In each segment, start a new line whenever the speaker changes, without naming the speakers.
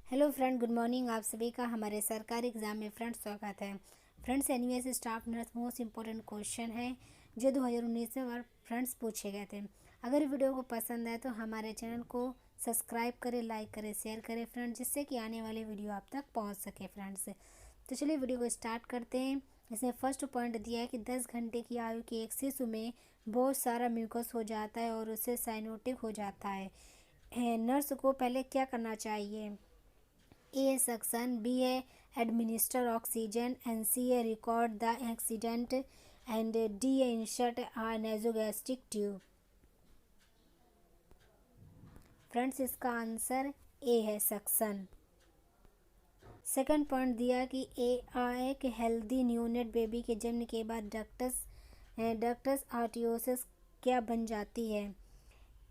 Hello friend, good morning. आप सभी का हमारे सरकारी एग्जाम में फ्रेंड स्वागत है। Friends, NVS staff nurse most important question है जो 2019 में और फ्रेंड्स पूछे गए थे। अगर वीडियो को पसंद है तो हमारे चैनल को सब्सक्राइब करें, लाइक करें, शेयर करें फ्रेंड्स, जिससे कि आने वाले वीडियो आप तक पहुँच सके फ्रेंड्स। तो चलिए वीडियो को स्टार्ट करते हैं। इसमें फर्स्ट पॉइंट दिया है कि 10 घंटे की आयु के एक शिशु में बहुत सारा म्यूकस हो जाता है और उसे साइनोटिक हो जाता है। नर्स को पहले क्या करना चाहिए? A. Suction, B. Administer oxygen, and C. Record the accident, and D. Insert a nasogastric tube. Friends, इसका आंसर ए है, सक्शन। सेकंड पॉइंट दिया कि एक हेल्दी न्यूनेट बेबी के जन्म के बाद डक्टस आर्टियोसिस क्या बन जाती है?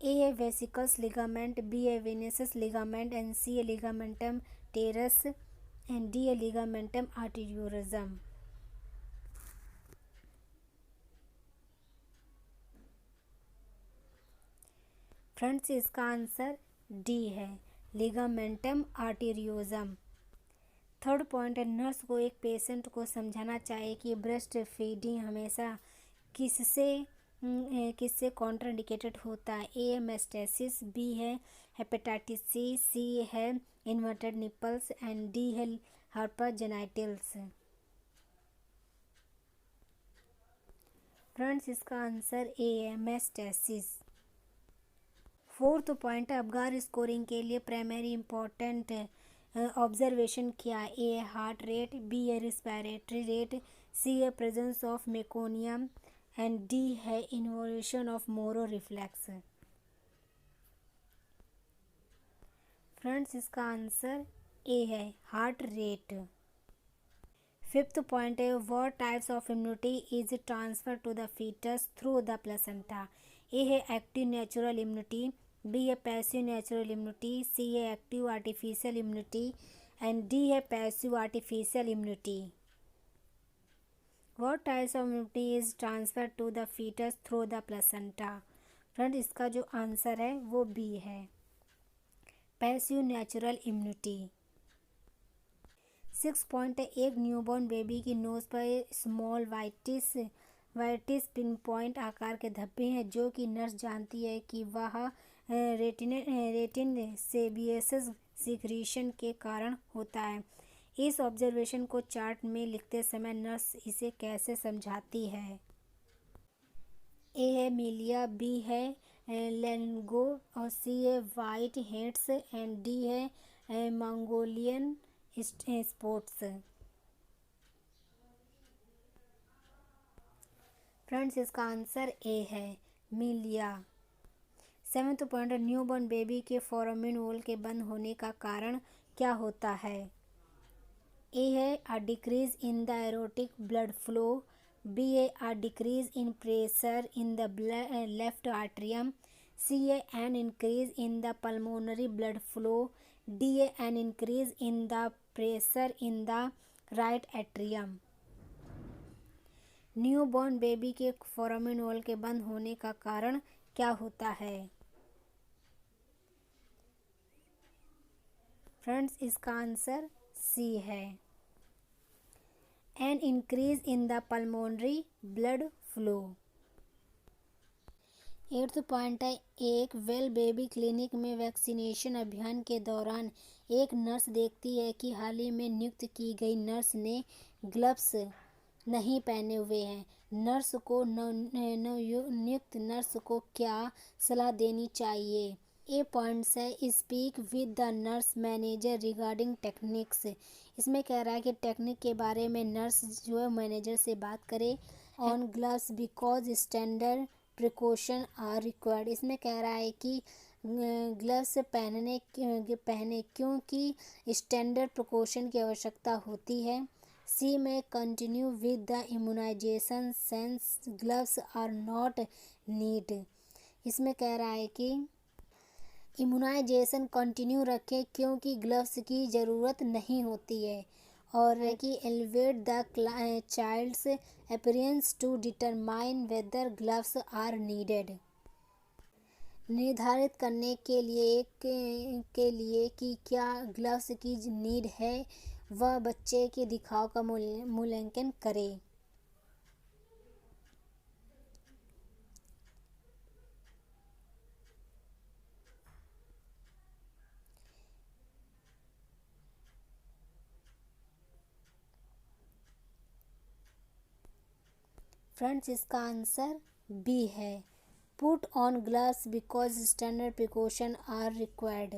ए है वेसिकल्स लिगामेंट, बी है वेनेसस लिगामेंट, एंड सी है लिगामेंटम टेरस, एंड डी है लिगामेंटम आर्टिरियोरम। फ्रेंड्स, इसका आंसर डी है, लिगामेंटम आर्टिरियोजम। थर्ड पॉइंट है, नर्स को एक पेशेंट को समझाना चाहिए कि ब्रेस्ट फीडिंग हमेशा किससे कॉन्ट्राइंडिकेटेड होता है? ए है मेस्टेसिस, बी है हेपेटाइटिस सी, सी है इन्वर्टेड निपल्स, एंड डी है हर्पस जेनाइटल्स। फ्रेंड्स, इसका आंसर ए है, मेस्टेसिस। फोर्थ पॉइंट है, अबगार स्कोरिंग के लिए प्राइमरी इंपॉर्टेंट ऑब्जर्वेशन क्या है? ए है हार्ट रेट, बी है रिस्पायरेटरी रेट, सी है presence of meconium, and D है involution of Moro reflex. Friends, इसका आंसर ए है, हार्ट रेट। फिफ्थ पॉइंट है, what types of immunity is transfer to the fetus through the placenta? A है active natural immunity, B है passive natural immunity, C है active artificial immunity, and D है passive artificial immunity. What types of immunity is transfer to the fetus through the placenta? Friend, इसका जो answer है वो B है, passive natural immunity. Six point है, एक newborn baby की नोज पर स्मॉल वाइटिस पिन पॉइंट आकार के धब्बे हैं जो कि नर्स जानती है कि वह रेटिन सेबियस सिक्रीशन के कारण होता है। इस ऑब्जर्वेशन को चार्ट में लिखते समय नर्स इसे कैसे समझाती है? ए है मिलिया, बी है लेंगो, और सी है वाइट हेड्स, एंड डी है मंगोलियन स्पोर्ट्स। फ्रेंड्स, इसका आंसर ए है, मिलिया। सेवेंथ पॉइंट, न्यूबॉर्न बेबी के फोरामिन वॉल के बंद होने का कारण क्या होता है? ए है a decrease in the aortic blood flow, B है a decrease in pressure in the left atrium, C है an increase in the pulmonary blood flow, D है an increase in the pressure in the right atrium. Newborn baby के foramen wall के बंद होने का कारण क्या होता है? फ्रेंड्स, इसका आंसर सी है, an increase in the pulmonary blood flow. Eighth point है, एक वेल बेबी क्लिनिक में वैक्सीनेशन अभियान के दौरान एक नर्स देखती है कि हाल ही में नियुक्त की गई नर्स ने ग्लव्स नहीं पहने हुए हैं। नर्स को नियुक्त नर्स को क्या सलाह देनी चाहिए? ए पॉइंट्स है, speak with the nurse manager regarding techniques. इसमें कह रहा है कि टेक्निक के बारे में नर्स जो है मैनेजर से बात करे। On gloves because standard precaution are required. इसमें कह रहा है कि ग्लव्स पहने क्योंकि स्टैंडर्ड प्रिकॉशन की आवश्यकता होती है। सी में continue with the immunization sense gloves are not need. इसमें कह रहा है कि इम्यूनाइजेशन कंटिन्यू रखें क्योंकि ग्लव्स की ज़रूरत नहीं होती है, और कि elevate the child's appearance to determine whether gloves are needed. निर्धारित करने के लिए कि क्या ग्लव्स की नीड है, वह बच्चे के दिखाव का मूल्यांकन करें। फ्रेंड्स, इसका आंसर बी है। Put on gloves because standard precaution are required.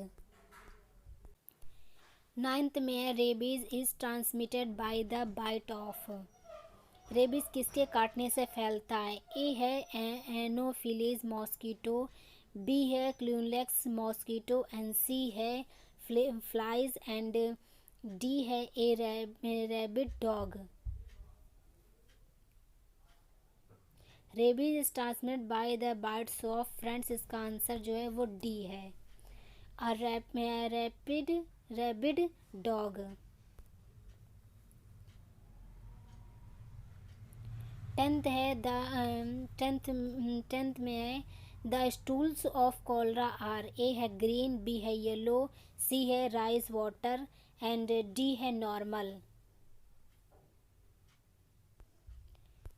Ninth में है rabies is transmitted by the bite of. Rabies किसके काटने से फैलता है? ए है एनोफिलीज मॉस्किटो, बी है क्लूनलेक्स मॉस्किटो, एंड सी है फ्लाइज, एंड डी है a rabbit dog. Rabies is transmitted by the bites of. Friends, इसका आंसर जो है वो डी है, रैबिड डॉग। टेंथ में है the stools of cholera are. A है ग्रीन, बी है येलो, सी है राइस वाटर, एंड डी है नॉर्मल।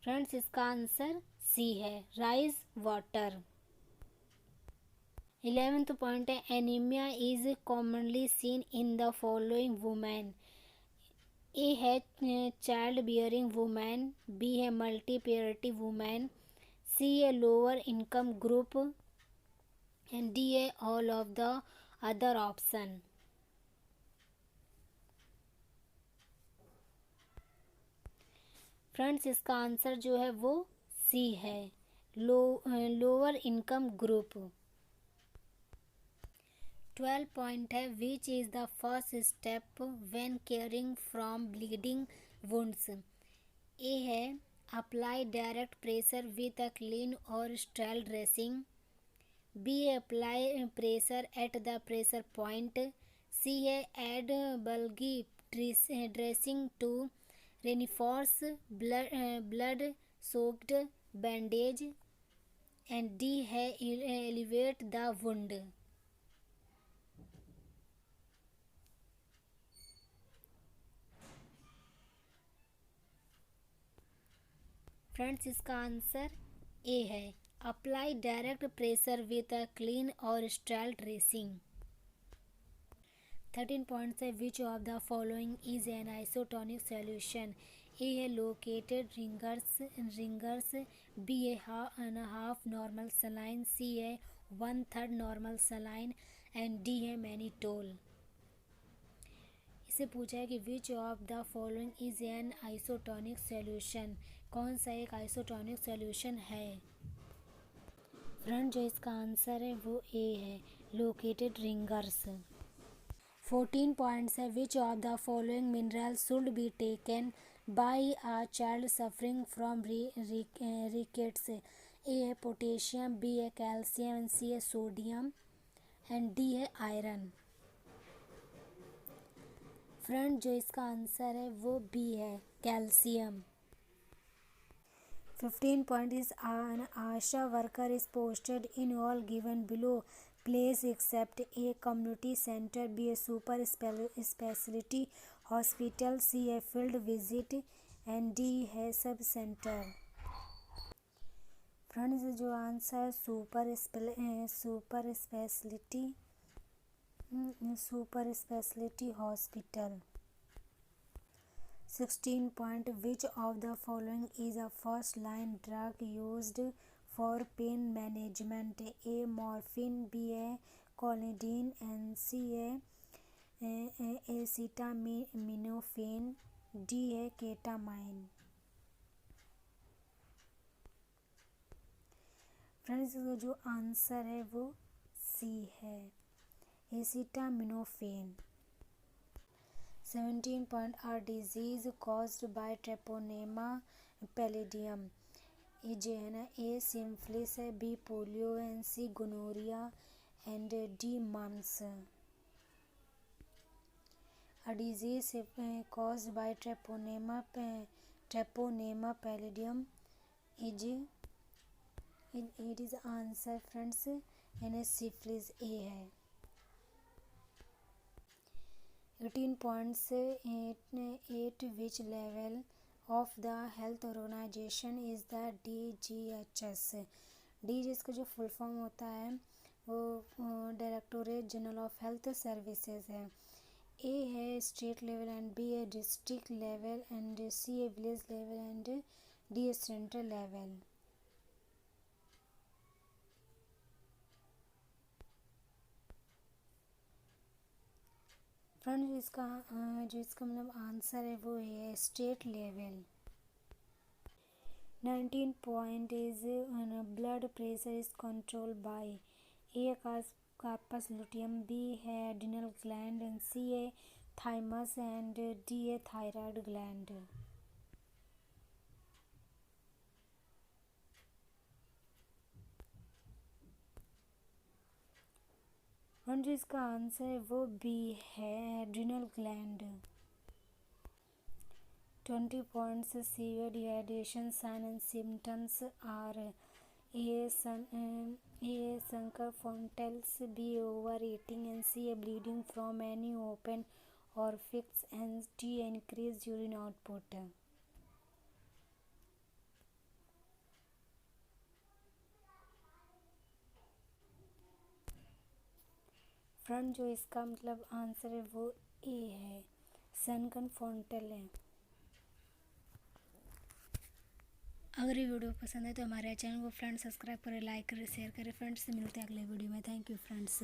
फ्रेंड्स, इसका आंसर सी है राइस वाटर। 11th पॉइंट है anaemia is commonly seen in the following women. A है child bearing women, B है multiparity women, C है lower income group, and D है all of the other option. Friends, इसका answer जो है वो सी है, लोअर इनकम ग्रुप। 12 पॉइंट है which is the first step when caring from bleeding wounds. A है apply direct pressure with a clean or sterile dressing, B है apply pressure at the pressure point, C है add bulky dressing to reinforce blood soaked bandage, and D है elevate the wound. Friends, इसका answer A है apply direct pressure with a clean or sterile dressing. 13 points है which of the following is an isotonic solution. A है lactated Ringer's, B है half normal saline, C है 1/3 normal saline, and D है mannitol. इससे पूछा है कि which of the following is an isotonic solution, कौन सा एक आइसोटोनिक सॉल्यूशन है। फ्रेंड, जो इसका आंसर है वो ए है लोकेटेड रिंगर्स। 14 पॉइंट्स है which of the following mineral should be taken by a child suffering from rickets. A है पोटेशियम, बी है कैल्शियम, सी है सोडियम, एंड डी है आयरन। फ्रेंड, जो इसका आंसर है वो बी है calcium. 15 point is an ASHA worker is posted in all given below place except A community center, B a super specialty hospital, C a field visit, and D है sub centre. Friends, जो answer है super speciality hospital. 16 point which of the following is a first line drug used for pain management? A morphine, B a colidine, and C a acetaminophen, D है ketamine. Friends, जो answer है वो सी है acetaminophen. 17 point are disease caused by Treponema pallidum। ये जो है ना, A syphilis है, B polio, and C gonorrhoea, and D mumps. A disease caused by Treponema pallidum is it is answer, friends, यानी सिफिलिस ए है। 18.8 which level of the health organization is the DGHS? D जिसका जो full form होता है वो directorate general of health services है। A है state level and B है डिस्ट्रिक्ट लेवल एंड सी है विलेज लेवल एंड डी है सेंट्रल लेवल। फ्रेंड जो इसका मतलब आंसर है वो है state level. 19 point is blood pressure is controlled by A corpus luteum, B है एड्रिनल ग्लैंड एंड सी है थाइमस एंड डी है थायराइड ग्लैंड। फ्रेंड जो इसका आंसर है वो बी है adrenal gland. 20 points severe dehydration sign and symptoms are A Sanker fontels, B overeating and C bleeding from any open orifice and D increased urine output। Friend जो इसका मतलब answer है वो ए है सनकन फोंटेल है। अगर ये वीडियो पसंद है तो हमारे चैनल को फ्रेंड्स सब्सक्राइब करें, लाइक करें, शेयर करें। फ्रेंड्स से मिलते हैं अगले वीडियो में। Thank you friends.